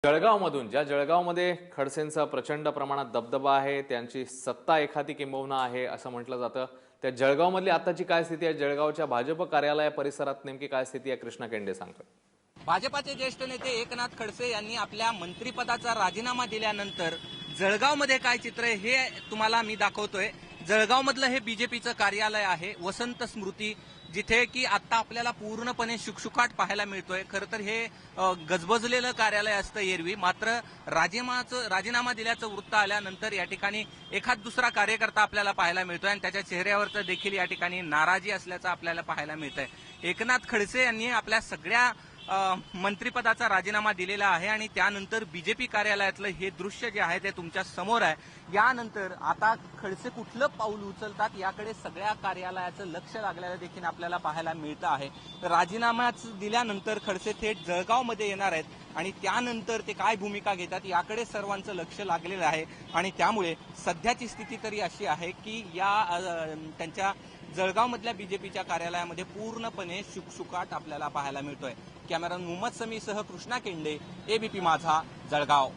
जळगावमधून ज्या जळगावमध्ये खडसेंचा प्रचंड प्रमाणात दबदबा आहे, त्यांची सत्ता एखादी किंबहुना आहे असं म्हटलं जातं, त्या जळगावमधली आताची काय स्थिती आहे, जळगावच्या भाजप कार्यालय परिसरात नेमकी काय स्थिती आहे, कृष्णा केंडे सांगतात। भाजपाचे ज्येष्ठ नेते एकनाथ खडसे यांनी आपल्या मंत्रिपदाचा राजीनामा दिल्यानंतर जळगावमध्ये काय चित्र आहे हे तुम्हाला मी दाखवतोय। जळगावमधलं हे बीजेपीचं कार्यालय आहे, वसंत स्मृती, जिथे की आता आपल्याला पूर्णपणे शुकशुकाट पाहायला मिळतोय। खरं तर हे गजबजलेलं कार्यालय असतं एरवी, मात्र राजीनामा दिल्याचं वृत्त आल्यानंतर या ठिकाणी एखाद दुसरा कार्यकर्ता आपल्याला पाहायला मिळतोय आणि त्याच्या चेहऱ्यावरचं देखील या ठिकाणी नाराजी असल्याचं आपल्याला पाहायला मिळतंय। एकनाथ खडसे यांनी आपल्या सगळ्या मंत्रिपदाचा राजीनामा दिलेला आहे आणि त्यानंतर बीजेपी कार्यालयातलं हे दृश्य जे आहे ते तुमच्या समोर आहे। यानंतर आता खडसे कुठलं पाऊल उचलतात याकडे सगळ्या कार्यालयाचं लक्ष लागलेलं देखील आपल्याला पाहायला मिळतं आहे। राजीनामाच दिल्यानंतर खडसे थेट जळगावमध्ये येणार आहेत आणि त्यानंतर ते काय भूमिका घेतात याकडे सर्वांचं लक्ष लागलेलं आहे आणि त्यामुळे सध्याची स्थिती तरी अशी आहे की या त्यांच्या जळगावमधल्या बीजेपीच्या कार्यालयामध्ये पूर्णपणे शुकशुकाट आपल्याला पाहायला मिळतोय। कॅमेरामन मोहम्मद समीसह कृष्णा केंडे, एबीपी माझा, जळगाव।